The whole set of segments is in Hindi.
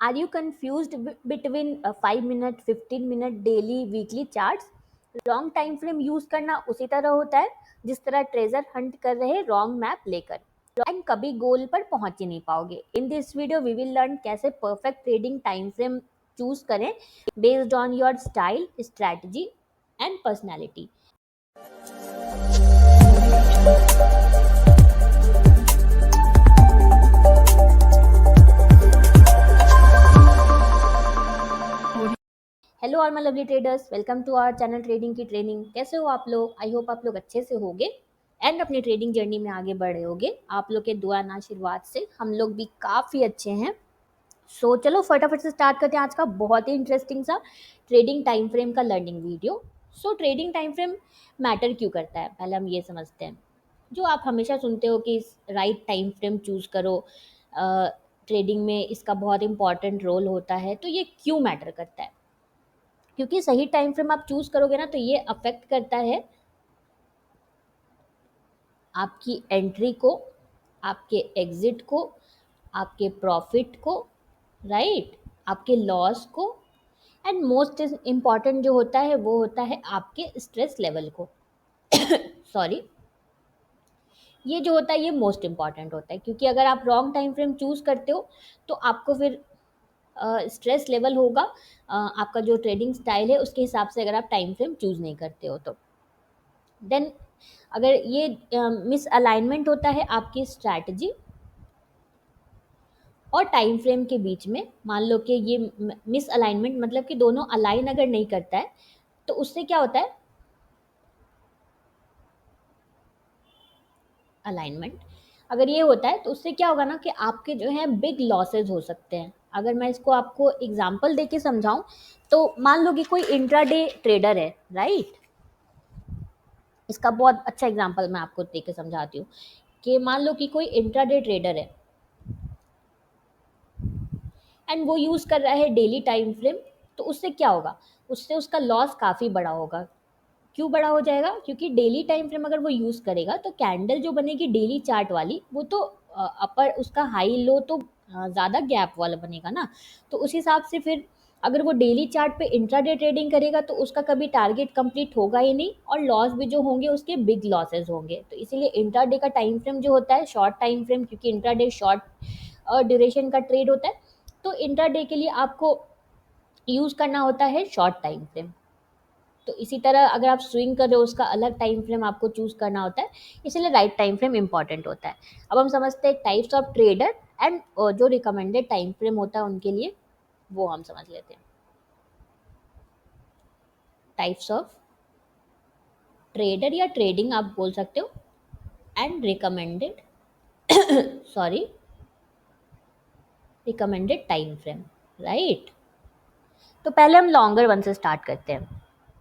Are you confused between 5 minute 15 minute daily weekly charts? Long time frame use करना उसी तरह होता है जिस तरह ट्रेजर हंट कर रहे रॉन्ग मैप लेकर, एंड कभी गोल पर पहुंच ही नहीं पाओगे। In this video we will learn कैसे perfect trading time frame choose करें based on your style, strategy and personality. Hello all my lovely traders, welcome to our channel trading की ट्रेनिंग। कैसे हो आप लोग? आई होप आप लोग अच्छे से होगे एंड अपनी ट्रेडिंग जर्नी में आगे बढ़ रहे होगे। आप लोग के दुआ ना आशीर्वाद से हम लोग भी काफ़ी अच्छे हैं। सो चलो फटाफट से स्टार्ट करते हैं आज का बहुत ही इंटरेस्टिंग सा ट्रेडिंग टाइम फ्रेम का लर्निंग वीडियो। सो ट्रेडिंग टाइम फ्रेम मैटर क्यों करता है, पहले हम ये समझते हैं। जो आप हमेशा सुनते हो कि राइट टाइम फ्रेम चूज़ करो, ट्रेडिंग में इसका बहुत इंपॉर्टेंट रोल होता है, तो ये क्यों मैटर करता है? क्योंकि सही टाइम फ्रेम आप चूज करोगे ना, तो ये अफेक्ट करता है आपकी एंट्री को, आपके एग्जिट को, आपके प्रॉफिट को, राइट, आपके लॉस को, एंड मोस्ट इम्पॉर्टेंट जो होता है वो होता है आपके स्ट्रेस लेवल को। सॉरी, ये जो होता है ये मोस्ट इम्पॉर्टेंट होता है, क्योंकि अगर आप रॉन्ग टाइम फ्रेम चूज करते हो तो आपको फिर स्ट्रेस लेवल होगा। आपका जो ट्रेडिंग स्टाइल है उसके हिसाब से अगर आप टाइम फ्रेम चूज नहीं करते हो तो देन अगर ये मिस अलाइनमेंट होता है आपकी स्ट्रैटेजी और टाइम फ्रेम के बीच में, मान लो कि ये मिस अलाइनमेंट मतलब कि दोनों अलाइन अगर नहीं करता है, तो उससे क्या होता है, अलाइनमेंट अगर ये होता है तो उससे क्या होगा ना कि आपके जो है बिग लॉसेज हो सकते हैं। अगर मैं इसको आपको एग्जांपल देके समझाऊं, तो मान लो कि कोई इंट्राडे ट्रेडर है, राइट। इसका बहुत अच्छा एग्जांपल मैं आपको देके समझाती हूँ कि मान लो कि कोई इंट्राडे ट्रेडर है एंड वो यूज़ कर रहा है डेली टाइम फ्रेम, तो उससे क्या होगा, उससे उसका लॉस काफ़ी बड़ा होगा। क्यों बड़ा हो जाएगा? क्योंकि डेली टाइम फ्रेम अगर वो यूज़ करेगा तो कैंडल जो बनेगी डेली चार्ट वाली, वो तो अपर उसका हाई लो तो ज़्यादा गैप वाला बनेगा ना। तो उस हिसाब से फिर अगर वो डेली चार्ट पे इंट्राडे ट्रेडिंग करेगा तो उसका कभी टारगेट कंप्लीट होगा ही नहीं, और लॉस भी जो होंगे उसके बिग लॉसेस होंगे। तो इसीलिए इंट्राडे का टाइम फ्रेम जो होता है शॉर्ट टाइम फ्रेम, क्योंकि इंट्राडे शॉर्ट ड्यूरेशन का ट्रेड होता है, तो इंट्राडे के लिए आपको यूज़ करना होता है शॉर्ट टाइम फ्रेम। तो इसी तरह अगर आप स्विंग कर रहे हो उसका अलग टाइम फ्रेम आपको चूज़ करना होता है, इसलिए राइट टाइम फ्रेम इंपॉर्टेंट होता है। अब हम समझते हैं टाइप्स ऑफ ट्रेडर एंड जो रिकमेंडेड टाइम फ्रेम होता है उनके लिए, वो हम समझ लेते हैं। टाइप्स ऑफ ट्रेडर या ट्रेडिंग आप बोल सकते हो, and recommended sorry, recommended time frame, right. तो पहले हम लॉन्गर वन से स्टार्ट करते हैं,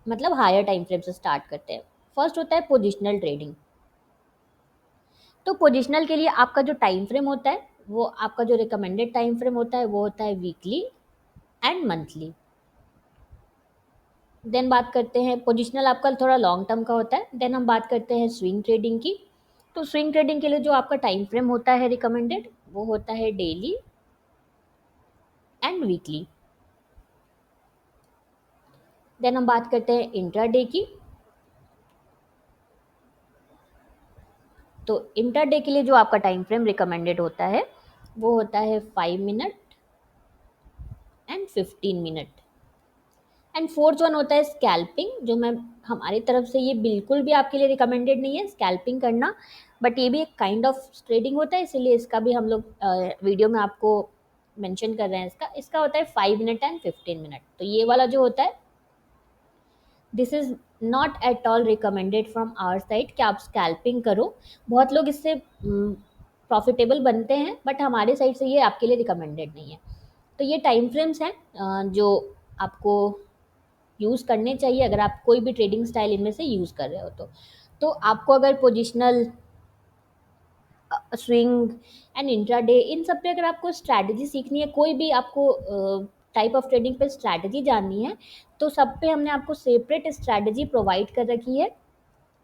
मतलब हायर टाइम फ्रेम से स्टार्ट करते हैं। फर्स्ट होता है पोजिशनल ट्रेडिंग। तो पोजिशनल के लिए आपका जो टाइम फ्रेम होता है, वो आपका जो रिकमेंडेड टाइम फ्रेम होता है वो होता है वीकली एंड मंथली। देन बात करते हैं, पोजिशनल आपका थोड़ा लॉन्ग टर्म का होता है। देन हम बात करते हैं स्विंग ट्रेडिंग की। तो स्विंग ट्रेडिंग के लिए जो आपका टाइम फ्रेम होता है रिकमेंडेड, वो होता है डेली एंड वीकली। देन हम बात करते हैं इंट्राडे की। तो इंट्राडे के लिए जो आपका टाइम फ्रेम रिकमेंडेड होता है वो होता है 5 minute and 15 minute. And fourth one होता है स्कैल्पिंग, जो मैं हमारी तरफ से ये बिल्कुल भी आपके लिए रिकमेंडेड नहीं है स्कैल्पिंग करना, बट ये भी एक काइंड ऑफ ट्रेडिंग होता है, इसीलिए इसका भी हम लोग वीडियो में आपको मेंशन कर रहे हैं। इसका इसका होता है 5 मिनट एंड 15 मिनट। तो ये वाला जो होता है, this is not at all recommended from our side कि आप स्कैल्पिंग करो। बहुत लोग इससे प्रॉफिटेबल बनते हैं, बट हमारे साइड से ये आपके लिए रिकमेंडेड नहीं है। तो ये टाइम फ्रेम्स हैं जो आपको यूज़ करने चाहिए अगर आप कोई भी ट्रेडिंग स्टाइल इनमें से यूज़ कर रहे हो तो आपको अगर पोजिशनल, स्विंग एंड इंट्राडे, इन सब पे अगर आपको स्ट्रैटेजी सीखनी है, कोई भी आपको टाइप ऑफ ट्रेडिंग पे स्ट्रैटेजी जाननी है, तो सब पे हमने आपको सेपरेट स्ट्रैटेजी प्रोवाइड कर रखी है।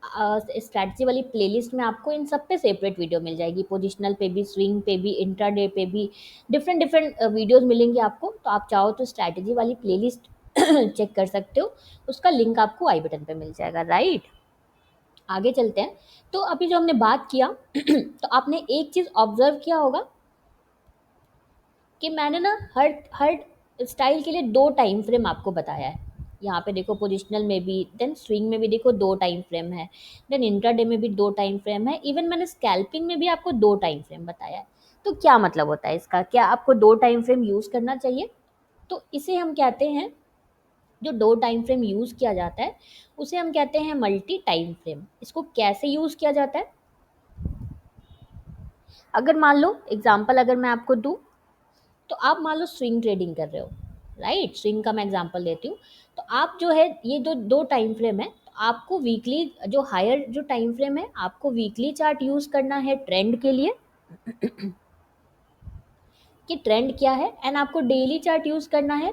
स्ट्रैटेजी वाली प्लेलिस्ट में आपको इन सब पे सेपरेट वीडियो मिल जाएगी, पोजिशनल पे भी, स्विंग पे भी, इंट्राडे पे भी, डिफरेंट डिफरेंट वीडियोस मिलेंगे आपको। तो आप चाहो तो स्ट्रैटेजी वाली प्लेलिस्ट चेक कर सकते हो, उसका लिंक आपको आई बटन पे मिल जाएगा, राइट। आगे चलते हैं। तो अभी जो हमने बात किया तो आपने एक चीज़ ऑब्जर्व किया होगा कि मैंने ना हर हर स्टाइल के लिए 2 टाइम फ्रेम आपको बताया है। यहाँ पे देखो पोजिशनल में भी, देन स्विंग में भी देखो 2 टाइम फ्रेम है, देन इंट्राडे में भी 2 टाइम फ्रेम है, इवन मैंने स्कैल्पिंग में भी आपको 2 टाइम फ्रेम बताया है। तो क्या मतलब होता है इसका? क्या आपको 2 टाइम फ्रेम यूज़ करना चाहिए? तो इसे हम कहते हैं, जो 2 टाइम फ्रेम यूज़ किया जाता है, उसे हम कहते हैं मल्टी टाइम फ्रेम। इसको कैसे यूज़ किया जाता है? अगर मान लो एग्ज़ाम्पल अगर मैं आपको दूँ, तो आप मान लो स्विंग ट्रेडिंग कर रहे हो, राइट। स्विंग का मैं एग्जांपल देती हूँ। तो आप जो है ये जो 2 टाइम फ्रेम है, तो आपको वीकली जो हायर जो टाइम फ्रेम है, आपको वीकली चार्ट यूज़ करना है ट्रेंड के लिए कि ट्रेंड क्या है, एंड आपको डेली चार्ट यूज़ करना है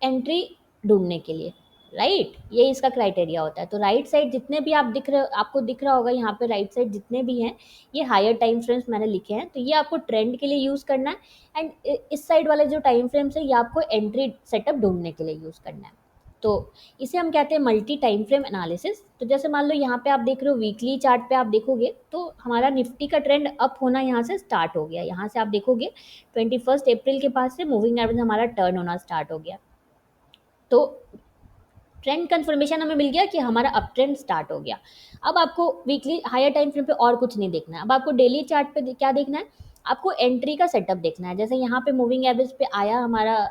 एंट्री ढूँढने के लिए, राइट। ये इसका क्राइटेरिया होता है। तो राइट साइड जितने भी आप दिख रहे, आपको दिख रहा होगा यहाँ पे राइट साइड जितने भी हैं, ये हायर टाइम फ्रेम्स मैंने लिखे हैं, तो ये आपको ट्रेंड के लिए यूज़ करना है। एंड इस साइड वाले जो टाइम फ्रेम्स है, ये आपको एंट्री सेटअप ढूँढने के लिए यूज़ करना है। तो इसे हम कहते हैं मल्टी टाइम फ्रेम एनालिसिस। तो जैसे मान लो यहाँ पे आप देख रहे हो, वीकली चार्ट पे आप देखोगे तो हमारा निफ्टी का ट्रेंड अप होना यहाँ से स्टार्ट हो गया। यहाँ से आप देखोगे 21 अप्रैल के पास से मूविंग एवरेज हमारा टर्न होना स्टार्ट हो गया। तो ट्रेंड कंफर्मेशन हमें मिल गया कि हमारा अप ट्रेंड स्टार्ट हो गया। अब आपको वीकली हायर टाइम फ्रेम पे और कुछ नहीं देखना है, अब आपको डेली चार्ट पे क्या देखना है, आपको एंट्री का सेटअप देखना है। जैसे यहाँ पे मूविंग एवरेज पे आया हमारा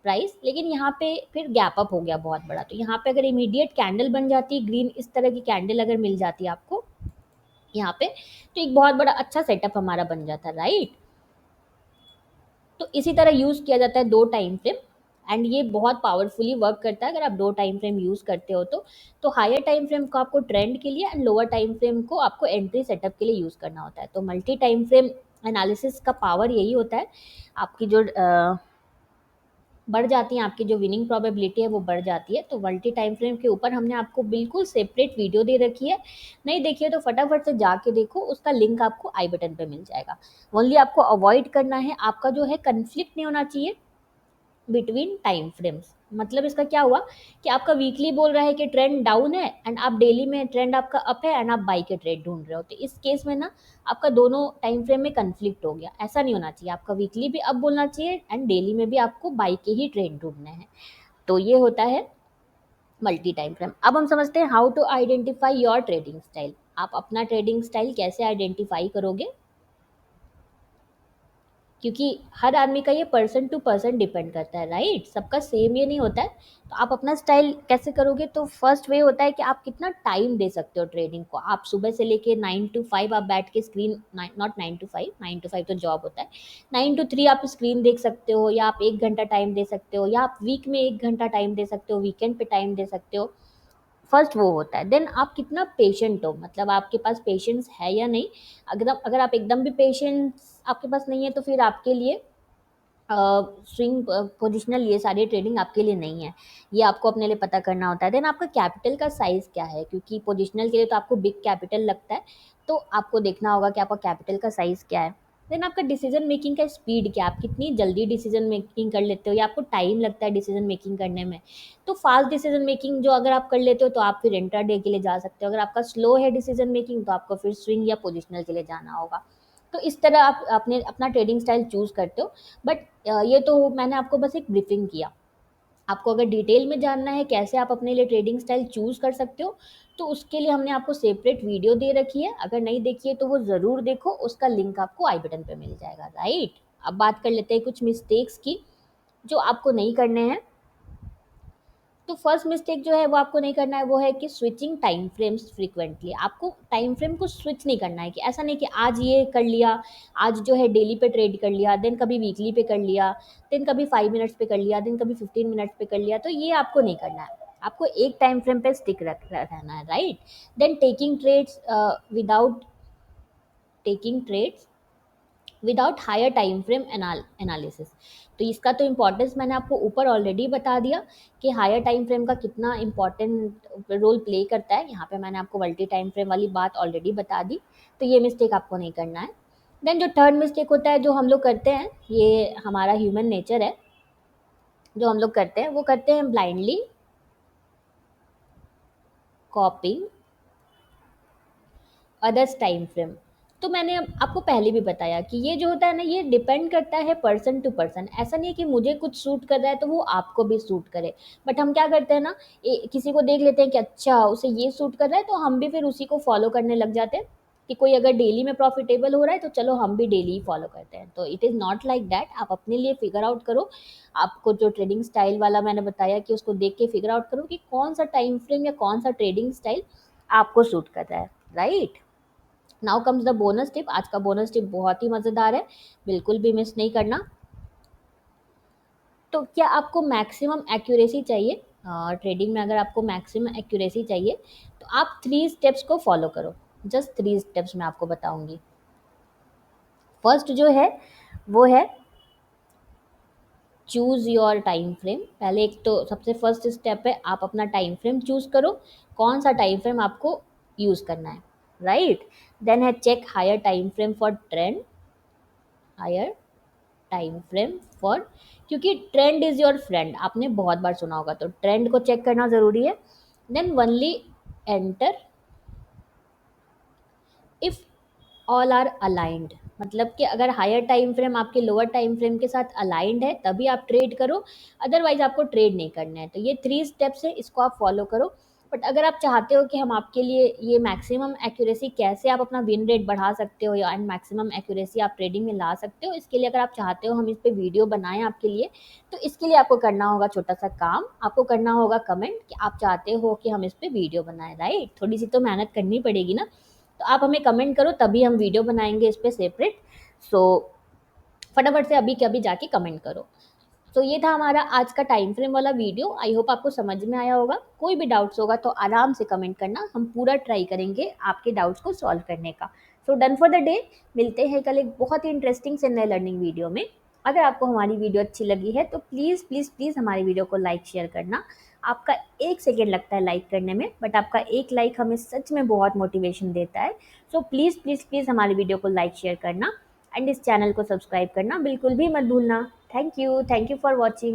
प्राइस, लेकिन यहाँ पे फिर गैप अप हो गया बहुत बड़ा। तो यहाँ पे अगर इमीडिएट कैंडल बन जाती है ग्रीन, इस तरह की कैंडल अगर मिल जाती है आपको यहाँ पे, तो एक बहुत बड़ा अच्छा सेटअप हमारा बन जाता है, राइट। तो इसी तरह यूज़ किया जाता है 2 टाइम फ्रेम, एंड ये बहुत पावरफुली वर्क करता है अगर आप 2 टाइम फ्रेम यूज़ करते हो तो हायर टाइम फ्रेम को आपको ट्रेंड के लिए, एंड लोअर टाइम फ्रेम को आपको एंट्री सेटअप के लिए यूज़ करना होता है। तो मल्टी टाइम फ्रेम एनालिसिस का पावर यही होता है, आपकी जो बढ़ जाती है, आपकी जो विनिंग प्रोबेबिलिटी है वो बढ़ जाती है। तो मल्टी टाइम फ्रेम के ऊपर हमने आपको बिल्कुल सेपरेट वीडियो दे रखी है, नहीं देखिए तो फटाफट से जाके देखो, उसका लिंक आपको आई बटन पे मिल जाएगा। ओनली आपको अवॉइड करना है, आपका जो है कन्फ्लिक्ट नहीं होना चाहिए बिटवीन टाइम फ्रेम्स। मतलब इसका क्या हुआ कि आपका वीकली बोल रहा है कि ट्रेंड डाउन है, एंड आप डेली में ट्रेंड आपका अप है, एंड आप बाई के ट्रेड ढूंढ रहे हो। तो इस केस में ना आपका दोनों टाइम फ्रेम में कंफ्लिक्ट हो गया। ऐसा नहीं होना चाहिए, आपका वीकली भी अप बोलना चाहिए, एंड डेली में भी आपको बाई के ही ट्रेड ढूंढने हैं। तो ये होता है मल्टी टाइम फ्रेम। अब हम समझते हैं how to identify your trading style. आप अपना ट्रेडिंग स्टाइल कैसे आइडेंटिफाई करोगे, क्योंकि हर आदमी का ये पर्सन टू पर्सन डिपेंड करता है, राइट। सबका सेम ये नहीं होता है। तो आप अपना स्टाइल कैसे करोगे? तो फर्स्ट वे होता है कि आप कितना टाइम दे सकते हो ट्रेडिंग को। आप सुबह से लेके 9 to 5 आप बैठ के स्क्रीन, नॉट 9 to 5, 9 to 5 तो जॉब होता है, 9 to 3 आप स्क्रीन देख सकते हो, या आप 1 घंटा टाइम दे सकते हो, या आप वीक में 1 घंटा टाइम दे सकते हो, वीकेंड पे टाइम दे सकते हो। फर्स्ट वो होता है। देन आप कितना पेशेंट हो, मतलब आपके पास पेशेंस है या नहीं। अगर अगर आप एकदम भी पेशेंस आपके पास नहीं है, तो फिर आपके लिए स्विंग पोजिशनल ये सारी ट्रेडिंग आपके लिए नहीं है। ये आपको अपने लिए पता करना होता है। देन आपका कैपिटल का साइज़ क्या है, क्योंकि पोजिशनल के लिए तो आपको बिग कैपिटल लगता है। तो आपको देखना होगा कि आपका कैपिटल का साइज़ क्या है। देन आपका डिसीजन मेकिंग का स्पीड क्या है, आप कितनी जल्दी डिसीजन मेकिंग कर लेते हो, या आपको टाइम लगता है डिसीजन मेकिंग करने में। तो फास्ट डिसीजन मेकिंग जो अगर आप कर लेते हो, तो आप फिर इंट्राडे के लिए जा सकते हो। अगर आपका स्लो है डिसीजन मेकिंग, तो आपको फिर स्विंग या पोजिशनल के लिए जाना होगा। तो इस तरह आप अपने अपना ट्रेडिंग स्टाइल चूज़ करते हो। बट ये तो मैंने आपको बस एक ब्रीफिंग किया। आपको अगर डिटेल में जानना है कैसे आप अपने लिए ट्रेडिंग स्टाइल चूज़ कर सकते हो, तो उसके लिए हमने आपको सेपरेट वीडियो दे रखी है। अगर नहीं देखी है तो वो ज़रूर देखो, उसका लिंक आपको आई बटन पे मिल जाएगा, राइट। अब बात कर लेते हैं कुछ मिस्टेक्स की जो आपको नहीं करने हैं। तो फर्स्ट मिस्टेक जो है वो आपको नहीं करना है, वो है कि स्विचिंग टाइम फ्रेम्स फ्रीक्वेंटली। आपको टाइम फ्रेम को स्विच नहीं करना है, कि ऐसा नहीं कि आज ये कर लिया, आज जो है डेली पे ट्रेड कर लिया, देन कभी वीकली पे कर लिया, देन कभी 5 मिनट्स पे कर लिया, देन कभी 15 मिनट्स पे कर लिया। तो ये आपको नहीं करना है, आपको एक टाइम फ्रेम पे स्टिक रहना है, right. Then taking trades without taking trades without higher time frame analysis. तो इसका तो इम्पोर्टेंस मैंने आपको ऊपर ऑलरेडी बता दिया कि हायर टाइम फ्रेम का कितना इंपॉर्टेंट रोल प्ले करता है। यहाँ पे मैंने आपको मल्टी टाइम फ्रेम वाली बात ऑलरेडी बता दी, तो ये मिस्टेक आपको नहीं करना है। देन जो थर्ड मिस्टेक होता है जो हम लोग करते हैं, ये हमारा ह्यूमन नेचर है, जो हम लोग करते हैं वो करते हैं ब्लाइंडली कॉपिंग अदर्स टाइम फ्रेम। तो मैंने आपको पहले भी बताया कि ये जो होता है ना, ये डिपेंड करता है पर्सन टू पर्सन। ऐसा नहीं है कि मुझे कुछ सूट कर रहा है तो वो आपको भी सूट करे। बट हम क्या करते हैं ना, किसी को देख लेते हैं कि अच्छा उसे ये सूट कर रहा है, तो हम भी फिर उसी को फॉलो करने लग जाते हैं कि कोई अगर डेली में प्रॉफिटेबल हो रहा है तो चलो हम भी डेली ही फॉलो करते हैं। तो it is not like that. आप अपने लिए फिगर आउट करो। आपको जो ट्रेडिंग स्टाइल वाला मैंने बताया कि उसको देख के फिगर आउट करो कि कौन सा टाइम फ्रेम या कौन सा ट्रेडिंग स्टाइल आपको सूट कर रहा है, right. Now comes the bonus tip. आज का बोनस टिप बहुत ही मज़ेदार है, बिल्कुल भी मिस नहीं करना। तो क्या आपको मैक्सिमम एक्यूरेसी चाहिए ट्रेडिंग में? अगर आपको मैक्सिमम एक्यूरेसी चाहिए तो आप 3 स्टेप्स को फॉलो करो। जस्ट 3 स्टेप्स मैं आपको बताऊंगी। फर्स्ट जो है वो है चूज़ योर टाइम फ्रेम। पहले एक तो सबसे फर्स्ट स्टेप है, आप अपना टाइम फ्रेम चूज़ करो, कौन सा टाइम फ्रेम आपको यूज़ करना है, राइट। देन है check higher time frame for trend, higher time frame for, क्योंकि ट्रेंड इज योर फ्रेंड, आपने बहुत बार सुना होगा, तो ट्रेंड को चेक करना ज़रूरी है। Then only enter if all are aligned, मतलब कि अगर हायर टाइम फ्रेम आपके लोअर टाइम फ्रेम के साथ अलाइंड है तभी आप ट्रेड करो, अदरवाइज आपको ट्रेड नहीं करना है। तो ये 3 स्टेप्स है, इसको आप फॉलो करो। बट अगर आप चाहते हो कि हम आपके लिए ये मैक्सिमम एक्यूरेसी कैसे आप अपना विन रेट बढ़ा सकते हो या एंड मैक्सिमम एक्यूरेसी आप ट्रेडिंग में ला सकते हो, इसके लिए अगर आप चाहते हो हम इस पे वीडियो बनाएं आपके लिए, तो इसके लिए आपको करना होगा छोटा सा काम, आपको करना होगा कमेंट कि आप चाहते हो कि हम इस पे वीडियो बनाएं, राइट। थोड़ी सी तो मेहनत करनी पड़ेगी ना, तो आप हमें कमेंट करो तभी हम वीडियो बनाएंगे इस पे सेपरेट। सो फटाफट से अभी के अभी जाके कमेंट करो। तो ये था हमारा आज का टाइम फ्रेम वाला वीडियो। आई होप आपको समझ में आया होगा। कोई भी डाउट्स होगा तो आराम से कमेंट करना, हम पूरा ट्राई करेंगे आपके डाउट्स को सॉल्व करने का। So done for the day. मिलते हैं कल एक बहुत ही इंटरेस्टिंग से नए लर्निंग वीडियो में। अगर आपको हमारी वीडियो अच्छी लगी है तो प्लीज़ प्लीज़ प्लीज़ हमारी वीडियो को लाइक शेयर करना। आपका 1 सेकेंड लगता है लाइक करने में, बट आपका एक लाइक हमें सच में बहुत मोटिवेशन देता है। सो प्लीज़ प्लीज़ प्लीज़ हमारी वीडियो को लाइक शेयर करना एंड इस चैनल को सब्सक्राइब करना बिल्कुल भी मत भूलना। Thank you for watching.